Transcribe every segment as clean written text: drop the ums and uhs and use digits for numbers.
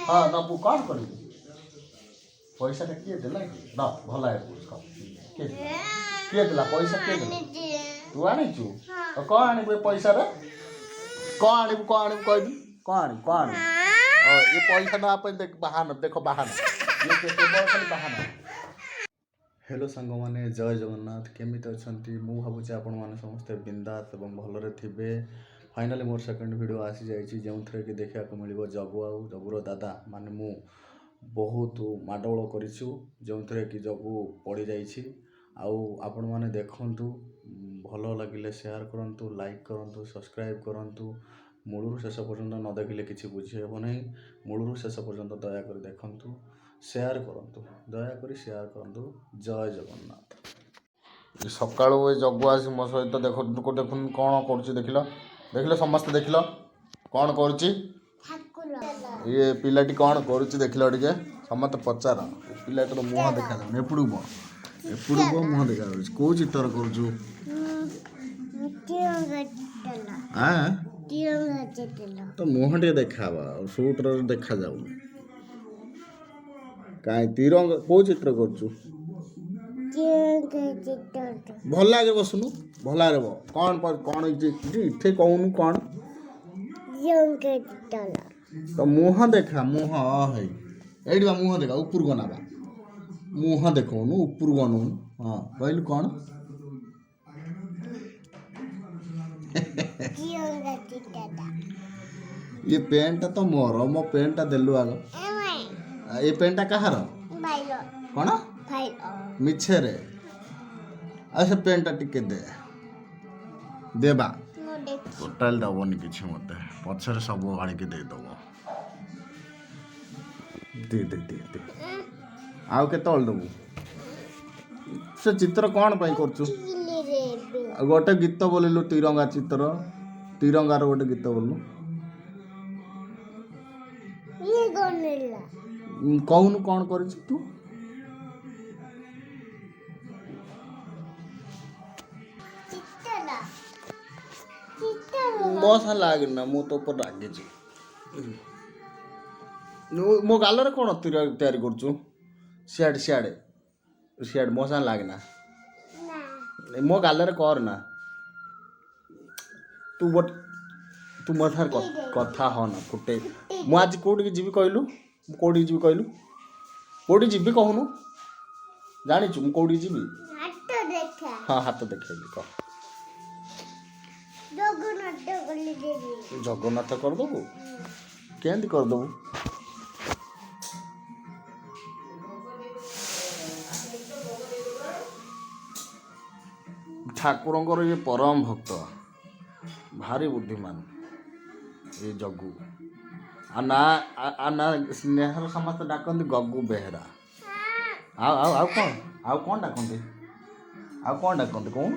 ହଁ ନବୁ କ'ଣ କରିବୁ? ପଇସାଟା କିଏ ଦେଲା କି? ନ ଭଲ କିଏ ଦେଲା? କିଏ ଦେଲା ପଇସା? କିଏ ଦେଲା? ତୁ ଆଣିଛୁ? କ'ଣ ଆଣିବୁ ଏ ପଇସାରେ? କ'ଣ ଆଣିବୁ କହିବି? କ'ଣ ଆଣିବୁ? ଏ ପଇସା ନେବା ପାଇଁ ବାହାନା ଦେଖ ବାହାନା ଖାଲି ବାହାନା। ହ୍ୟାଲୋ ସାଙ୍ଗମାନେ, ଜୟ ଜଗନ୍ନାଥ। କେମିତି ଅଛନ୍ତି? ମୁଁ ଭାବୁଛି ଆପଣମାନେ ସମସ୍ତେ ବିନ୍ଦାସ୍ ଏବଂ ଭଲରେ ଥିବେ। ଫାଇନାଲି ମୋର ସେକେଣ୍ଡ ଭିଡ଼ିଓ ଆସିଯାଇଛି, ଯେଉଁଥିରେ କି ଦେଖିବାକୁ ମିଳିବ ଜଗୁ ଆଉ ଜଗୁର ଦାଦା ମାନେ ମୁଁ ବହୁତ ମାଡ଼ଗୋଳ କରିଛୁ, ଯେଉଁଥିରେ କି ଜଗୁ ପଡ଼ିଯାଇଛି। ଆଉ ଆପଣମାନେ ଦେଖନ୍ତୁ, ଭଲ ଲାଗିଲେ ସେୟାର କରନ୍ତୁ, ଲାଇକ୍ କରନ୍ତୁ, ସବସ୍କ୍ରାଇବ୍ କରନ୍ତୁ। ମୂଳରୁ ଶେଷ ପର୍ଯ୍ୟନ୍ତ ନ ଦେଖିଲେ କିଛି ବୁଝିହେବ ନାହିଁ। ମୂଳରୁ ଶେଷ ପର୍ଯ୍ୟନ୍ତ ଦୟାକରି ଦେଖନ୍ତୁ, ସେୟାର କରନ୍ତୁ, ଦୟାକରି ସେୟାର କରନ୍ତୁ। ଜୟ ଜଗନ୍ନାଥ। ସକାଳୁ ଏ ଜଗୁ ଆସି ମୋ ସହିତ ଦେଖନ୍ତୁ କ'ଣ କରୁଛି ଦେଖିଲ ସମସ୍ତେ ଦେଖିଲ କ'ଣ କରୁଛି ଇଏ ପିଲାଟି କ'ଣ କରୁଛି ଦେଖିଲ ଟିକେ ସମସ୍ତେ ପଚାର। ଏ ପିଲାଟିର ମୁହଁ ଦେଖାଯାଉନି, ଏପଟକୁ ମୁହଁ ଦେଖାଯାଉଛି। କେଉଁ ଚିତ୍ର କରୁଛୁ? ତ ମୁହଁ ଟିକେ ଦେଖାବା, ସୁଟ୍ର ଦେଖାଯାଉନି କାହିଁ? ତିରଙ୍ଗ କେଉଁ ଚିତ୍ର କରୁଛୁ? ଭଲ ଲାଗେ ବସୁନୁ, ଭଲ ଲାଗେ କ'ଣ ଏଠି କହୁନୁ କ'ଣ? ତ ମୁହଁ ଦେଖା, ମୁହଁ ହେଇ ଏଇଠି ବା ମୁହଁ ଦେଖା, ଉପରକୁ ଅନାବା, ମୁହଁ ଦେଖଉନୁ, ଉପରକୁ ଅନଉନୁ। ହଁ କହିଲୁ କ'ଣ? ଇଏ ପେଣ୍ଟଟା ତ ମୋର, ମୋ ପେଣ୍ଟଟା ଦେଲୁ ଆଗ। ଏ ପେଣ୍ଟଟା କାହାର? କ'ଣ ମିଛରେ? ଆଉ ସେ ପେଣ୍ଟଟା ଟିକେ ଦେବା। ଟୋଟାଲ ଦେବନି କିଛି, ମୋତେ ପଛରେ ସବୁ ଆଣିକି ଦେଇଦେବ। ଦେ ଆଉ କେତେବେଳେ ଦେବୁ? ସେ ଚିତ୍ର କ'ଣ ପାଇଁ କରୁଛୁ? ଗୋଟେ ଗୀତ ବୋଲିଲୁ, ତିରଙ୍ଗା ଚିତ୍ର, ତିରଙ୍ଗାର ଗୋଟେ ଗୀତ ବୋଲିଲୁ। କହୁନୁ କ'ଣ କରିଛୁ ତୁ? ବସା ଲାଗେନା, ମୁଁ ତ ଉପରେ ରାଗିଛି। ମୋ ଗାଲରେ କ'ଣ ତିଆରି କରୁଛୁ? ସିଆଡ଼େ ମୋ ସାଙ୍ଗେ ଲାଗେନା, ମୋ ଗାଲରେ କର ନା। ତୁ ମୋ ସାଙ୍ଗେ କଥା ହନା ଫୁଟେ। ମୁଁ ଆଜି କେଉଁଠିକି ଯିବି କହିଲୁ? ମୁଁ କେଉଁଠିକି ଯିବି କହିଲୁ? କେଉଁଠି ଯିବି କହୁନୁ? ଜାଣିଛୁ ମୁଁ କେଉଁଠିକି ଯିବି? ହଁ ହାତ ଦେଖେଇବି, କହ। ଜଗନ୍ନାଥ କରିଦେବୁ? କେମିତି କରିଦେବୁ? ଠାକୁରଙ୍କର ଇଏ ପରମ ଭକ୍ତ, ଭାରି ବୁଦ୍ଧିମାନ ଏ ଜଗୁ। ନା ସ୍ନେହର ସମସ୍ତେ ଡାକନ୍ତି ଗଗୁ ବେହେରା। ଆଉ କ'ଣ ଡାକନ୍ତି? କହୁନୁ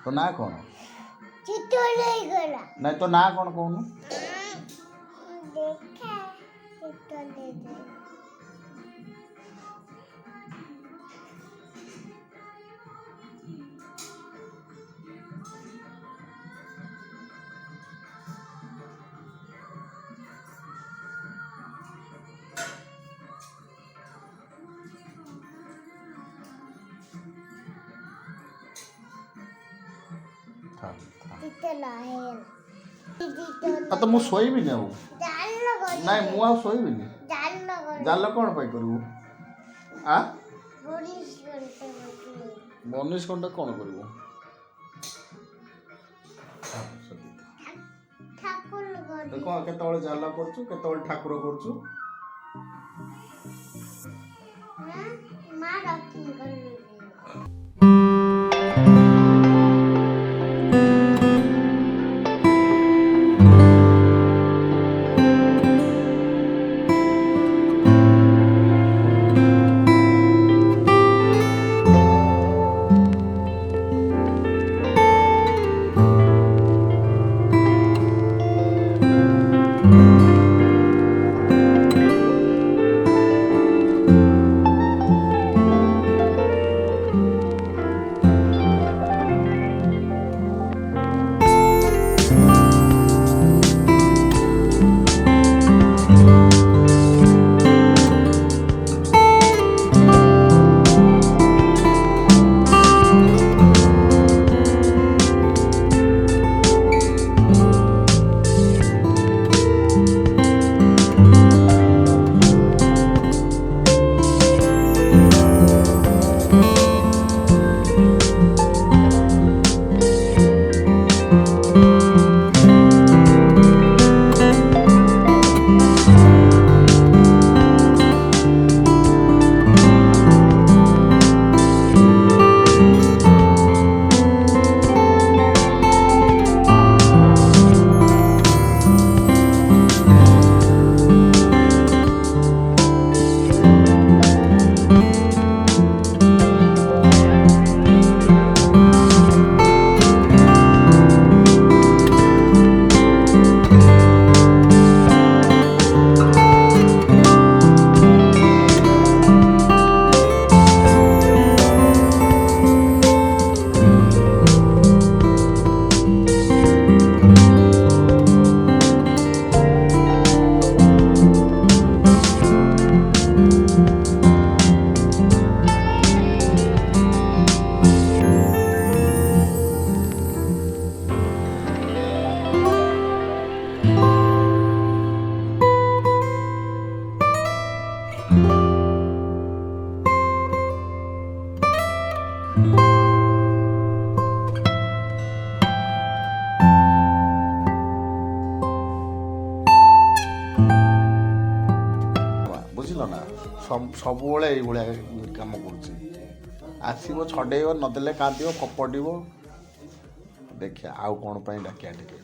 ତୋ ନାଁ କ'ଣ? ନାଇଁ ତୋ ନାଁ କ'ଣ କହୁନୁ? ତ ମୁଁ ଶୋଇବିନି ଆଉ। ନାଇଁ ମୁଁ ଆଉ ଶୋଇବିନି। ଜାଲ କ'ଣ ପାଇଁ କରିବୁ? ବନିଶ କଣ୍ଟା କ'ଣ କରିବୁ? କ'ଣ କେତେବେଳେ ଜାଲ କରୁଛୁ, କେତେବେଳେ ଠାକୁର କରୁଛୁ? ସବୁବେଳେ ଏଇଭଳିଆ କାମ କରୁଛି। ଆସିବ ଛଡ଼େଇବ, ନଦେଲେ କାନ୍ଦିବ ଫପଡ଼ିବ। ଦେଖିଆ ଆଉ କ'ଣ ପାଇଁ ଡାକିଆ ଟିକେ।